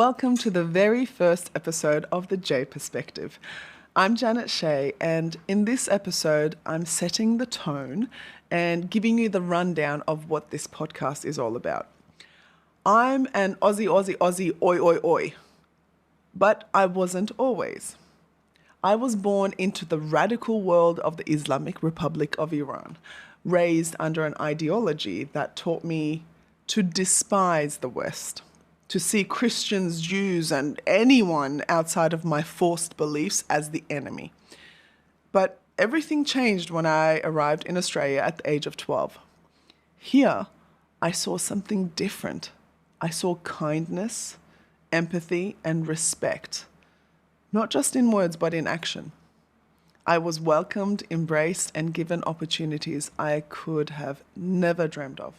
Welcome to the very first episode of The J Perspective. I'm Janet Shea, and in this episode, I'm setting the tone and giving you the rundown of what this podcast is all about. I'm an Aussie, oi, oi, oi. But I wasn't always. I was born into the radical world of the Islamic Republic of Iran, raised under an ideology that taught me to despise the West, to see Christians, Jews, and anyone outside of my forced beliefs as the enemy. But everything changed when I arrived in Australia at the age of 12. Here, I saw something different. I saw kindness, empathy, and respect, not just in words, but in action. I was welcomed, embraced, and given opportunities I could have never dreamed of.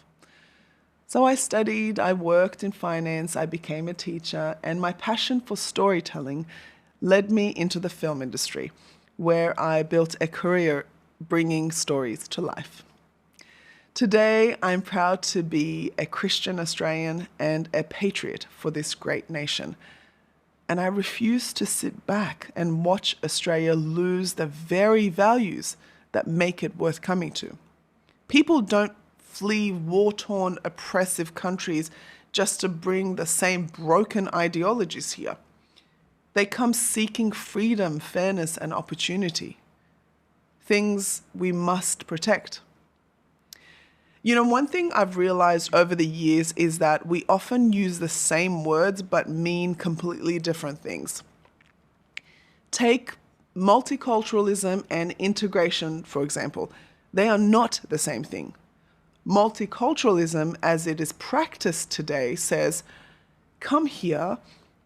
So I studied, I worked in finance, I became a teacher, and my passion for storytelling led me into the film industry, where I built a career bringing stories to life. Today, I'm proud to be a Christian Australian and a patriot for this great nation. And I refuse to sit back and watch Australia lose the very values that make it worth coming to. People don't flee war-torn, oppressive countries just to bring the same broken ideologies here. They come seeking freedom, fairness, and opportunity. Things we must protect. You know, one thing I've realized over the years is that we often use the same words but mean completely different things. Take multiculturalism and integration, for example. They are not the same thing. Multiculturalism, as it is practiced today, says, come here,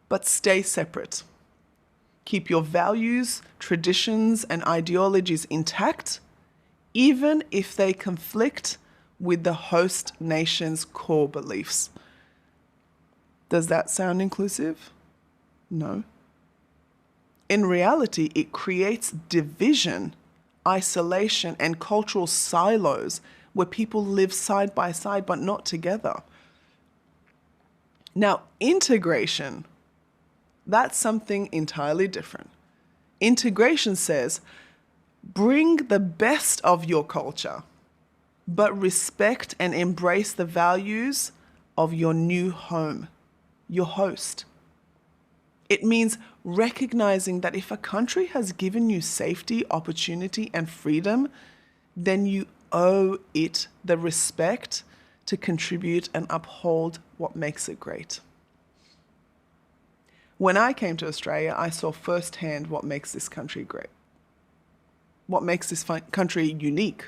but stay separate. Keep your values, traditions, and ideologies intact, even if they conflict with the host nation's core beliefs. Does that sound inclusive? No. In reality, it creates division, isolation, and cultural silos where people live side by side but not together. Now, integration, that's something entirely different. Integration says, bring the best of your culture, but respect and embrace the values of your new home, your host. It means recognizing that if a country has given you safety, opportunity, and freedom, then you owe it the respect to contribute and uphold what makes it great. When I came to Australia, I saw firsthand what makes this country great, what makes this country unique.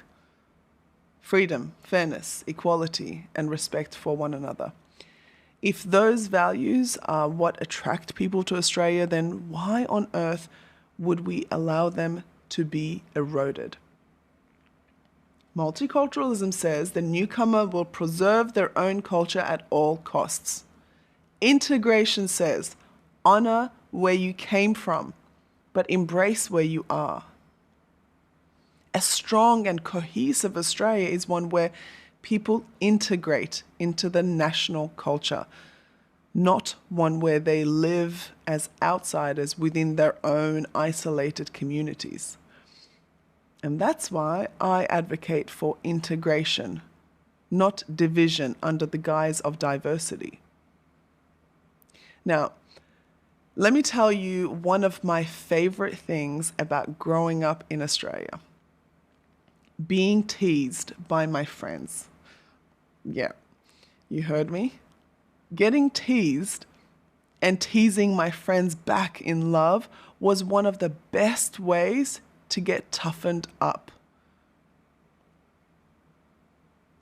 Freedom, fairness, equality, and respect for one another. If those values are what attract people to Australia, then why on earth would we allow them to be eroded? Multiculturalism says the newcomer will preserve their own culture at all costs. Integration says honor where you came from, but embrace where you are. A strong and cohesive Australia is one where people integrate into the national culture, not one where they live as outsiders within their own isolated communities. And that's why I advocate for integration, not division under the guise of diversity. Now, let me tell you one of my favorite things about growing up in Australia. Being teased by my friends. Yeah, you heard me. Getting teased and teasing my friends back in love was one of the best ways to get toughened up.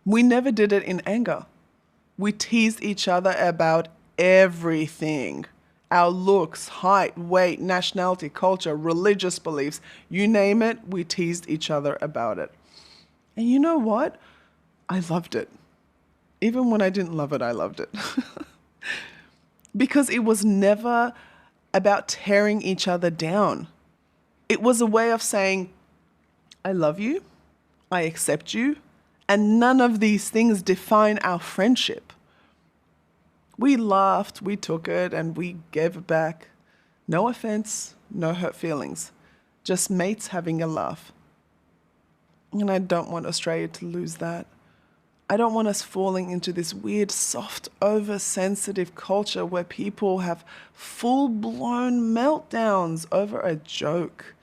We never did it in anger. We teased each other about everything. Our looks, height, weight, nationality, culture, religious beliefs, you name it, we teased each other about it. And you know what? I loved it. Even when I didn't love it, I loved it. Because it was never about tearing each other down. It was a way of saying, I love you, I accept you, and none of these things define our friendship. We laughed, we took it, and we gave it back. No offense, no hurt feelings. Just mates having a laugh. And I don't want Australia to lose that. I don't want us falling into this weird, soft, oversensitive culture where people have full-blown meltdowns over a joke.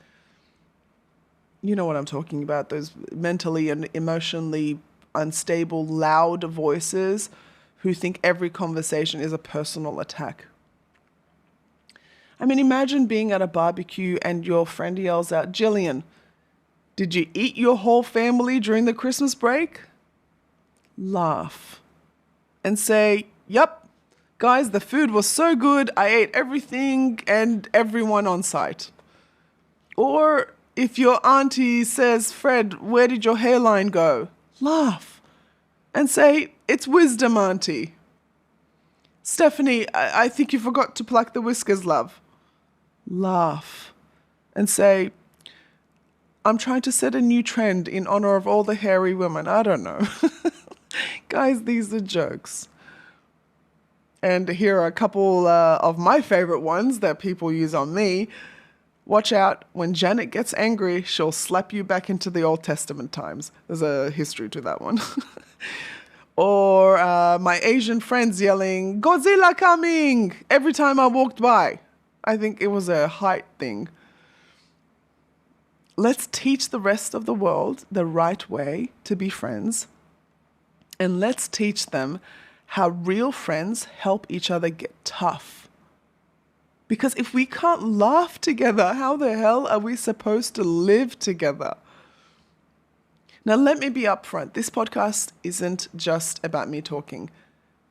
You know what I'm talking about, those mentally and emotionally unstable, loud voices who think every conversation is a personal attack. I mean, imagine being at a barbecue and your friend yells out, "Jillian, did you eat your whole family during the Christmas break?" Laugh and say, "Yup, guys, the food was so good, I ate everything and everyone on site." Or if your auntie says, "Fred, where did your hairline go?" Laugh and say, "It's wisdom, auntie." "Stephanie, I think you forgot to pluck the whiskers, love." Laugh and say, "I'm trying to set a new trend in honor of all the hairy women." I don't know. Guys, these are jokes. And here are a couple of my favorite ones that people use on me. Watch out, when Janet gets angry, she'll slap you back into the Old Testament times. There's a history to that one. Or my Asian friends yelling, "Godzilla coming!" every time I walked by. I think it was a height thing. Let's teach the rest of the world the right way to be friends. And let's teach them how real friends help each other get tough. Because if we can't laugh together, how the hell are we supposed to live together? Now, let me be upfront. This podcast isn't just about me talking.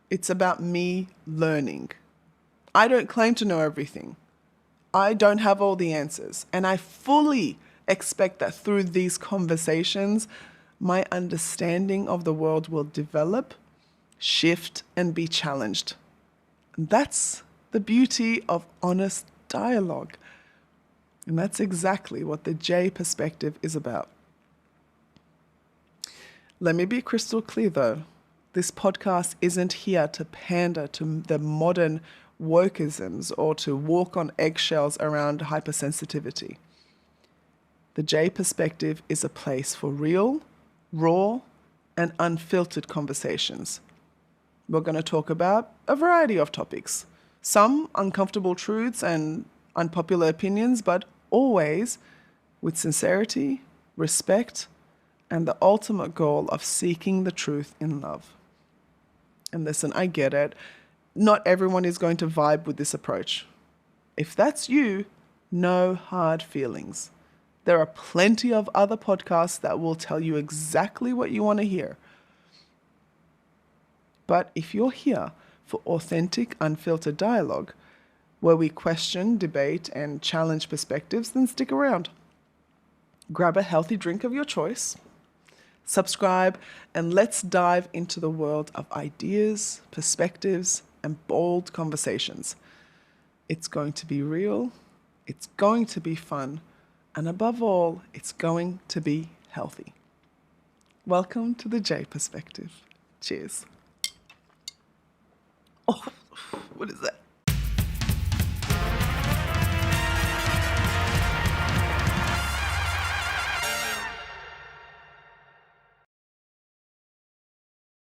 It's about me learning. I don't claim to know everything. I don't have all the answers. And I fully expect that through these conversations, my understanding of the world will develop, shift, and be challenged. And that's the beauty of honest dialogue. And that's exactly what the J perspective is about. Let me be crystal clear though. This podcast isn't here to pander to the modern wokeisms or to walk on eggshells around hypersensitivity. The J perspective is a place for real, raw, and unfiltered conversations. We're going to talk about a variety of topics. Some uncomfortable truths and unpopular opinions, but always with sincerity, respect, and the ultimate goal of seeking the truth in love. And listen, I get it. Not everyone is going to vibe with this approach. If that's you, no hard feelings. There are plenty of other podcasts that will tell you exactly what you want to hear. But if you're here for authentic, unfiltered dialogue, where we question, debate, and challenge perspectives, then stick around. Grab a healthy drink of your choice, subscribe, and let's dive into the world of ideas, perspectives, and bold conversations. It's going to be real, it's going to be fun, and above all, it's going to be healthy. Welcome to the J Perspective. Cheers. Oh, what is that?